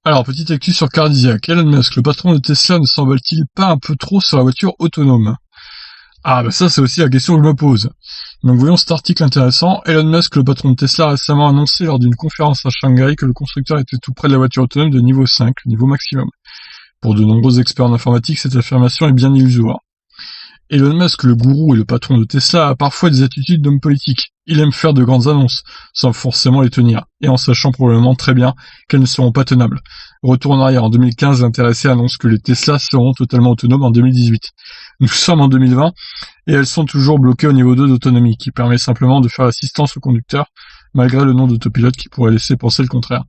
Alors, petite actu sur Cardiac. Elon Musk, le patron de Tesla, ne s'emballe-t-il pas un peu trop sur la voiture autonome? Ah, bah ça, c'est aussi la question que je me pose. Donc, voyons cet article intéressant. Elon Musk, le patron de Tesla, a récemment annoncé lors d'une conférence à Shanghai que le constructeur était tout près de la voiture autonome de niveau 5, le niveau maximum. Pour de nombreux experts en informatique, cette affirmation est bien illusoire. Elon Musk, le gourou et le patron de Tesla, a parfois des attitudes d'homme politique. Il aime faire de grandes annonces, sans forcément les tenir, et en sachant probablement très bien qu'elles ne seront pas tenables. Retour en arrière, en 2015, l'intéressé annonce que les Tesla seront totalement autonomes en 2018. Nous sommes en 2020, et elles sont toujours bloquées au niveau 2 d'autonomie, qui permet simplement de faire assistance au conducteur, malgré le nom d'autopilote qui pourrait laisser penser le contraire.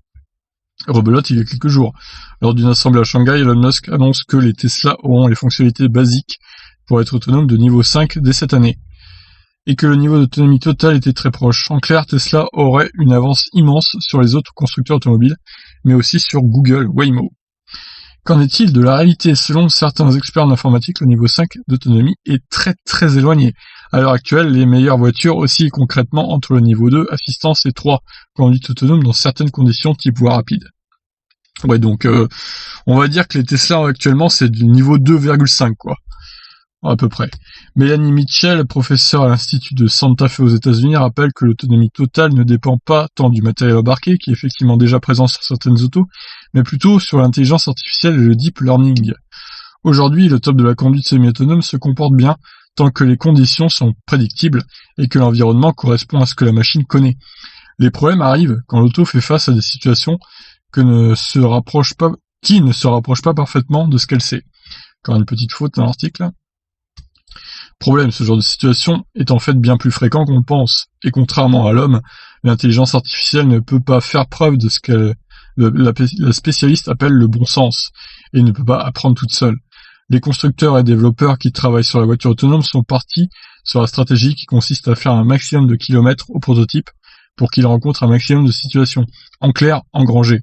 Rebelote il y a quelques jours. Lors d'une assemblée à Shanghai, Elon Musk annonce que les Tesla auront les fonctionnalités basiques pour être autonomes de niveau 5 dès cette année, et que le niveau d'autonomie totale était très proche. En clair, Tesla aurait une avance immense sur les autres constructeurs automobiles, mais aussi sur Google, Waymo. Qu'en est-il de la réalité? Selon certains experts en informatique, le niveau 5 d'autonomie est très très éloigné. À l'heure actuelle, les meilleures voitures oscillent concrètement entre le niveau 2, assistance, et 3, conduite autonome dans certaines conditions type voie rapide. Ouais, donc on va dire que les Tesla actuellement c'est du niveau 2,5 quoi. À peu près. Mélanie Mitchell, professeure à l'Institut de Santa Fe aux États-Unis, rappelle que l'autonomie totale ne dépend pas tant du matériel embarqué, qui est effectivement déjà présent sur certaines autos, mais plutôt sur l'intelligence artificielle et le deep learning. Aujourd'hui, le top de la conduite semi-autonome se comporte bien tant que les conditions sont prédictibles et que l'environnement correspond à ce que la machine connaît. Les problèmes arrivent quand l'auto fait face à des situations qui ne se rapprochent pas parfaitement de ce qu'elle sait. Encore une petite faute dans l'article. Problème, ce genre de situation est en fait bien plus fréquent qu'on le pense, et contrairement à l'homme, l'intelligence artificielle ne peut pas faire preuve de ce que la spécialiste appelle le bon sens, et ne peut pas apprendre toute seule. Les constructeurs et développeurs qui travaillent sur la voiture autonome sont partis sur la stratégie qui consiste à faire un maximum de kilomètres au prototype pour qu'il rencontre un maximum de situations. En clair, engranger.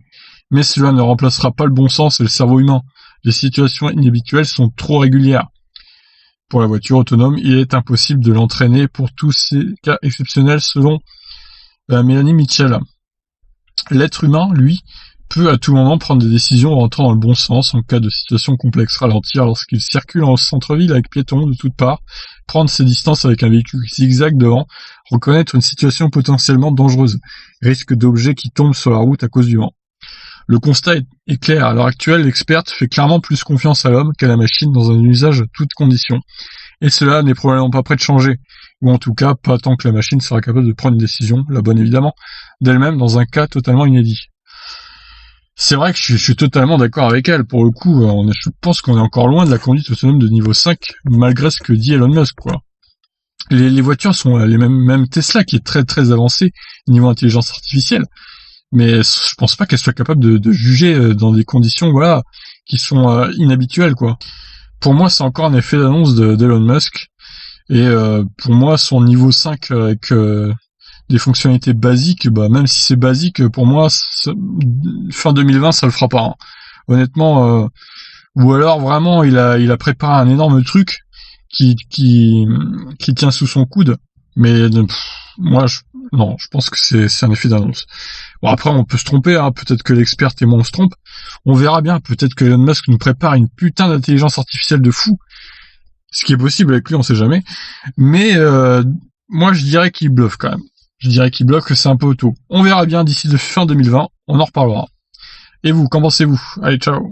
Mais cela ne remplacera pas le bon sens et le cerveau humain. Les situations inhabituelles sont trop régulières. Pour la voiture autonome, il est impossible de l'entraîner pour tous ces cas exceptionnels selon Mélanie Mitchell. L'être humain, lui, peut à tout moment prendre des décisions rentrant dans le bon sens en cas de situation complexe, ralentir lorsqu'il circule en centre-ville avec piétons de toutes parts, prendre ses distances avec un véhicule zigzag devant, reconnaître une situation potentiellement dangereuse, risque d'objets qui tombent sur la route à cause du vent. Le constat est clair, à l'heure actuelle, l'experte fait clairement plus confiance à l'homme qu'à la machine dans un usage de toutes conditions. Et cela n'est probablement pas prêt de changer, ou en tout cas pas tant que la machine sera capable de prendre une décision, la bonne évidemment, d'elle-même dans un cas totalement inédit. C'est vrai que je suis totalement d'accord avec elle, pour le coup, je pense qu'on est encore loin de la conduite autonome de niveau 5, malgré ce que dit Elon Musk, quoi. Les voitures sont les mêmes Tesla qui est très très avancée niveau intelligence artificielle. Mais je pense pas qu'elle soit capable de juger dans des conditions qui sont inhabituelles quoi. Pour moi, c'est encore un effet d'annonce d'Elon Musk et pour moi son niveau 5 avec des fonctionnalités basiques, même si c'est basique pour moi fin 2020 ça le fera pas. Hein. Honnêtement ou alors vraiment il a préparé un énorme truc qui tient sous son coude mais moi je pense que c'est un effet d'annonce. Bon après on peut se tromper, hein, peut-être que l'experte et moi on se trompe, on verra bien, peut-être que Elon Musk nous prépare une putain d'intelligence artificielle de fou, ce qui est possible avec lui on sait jamais, mais moi je dirais qu'il bluffe quand même, que c'est un peu tôt. On verra bien d'ici fin 2020, on en reparlera. Et vous, qu'en pensez-vous? Allez ciao.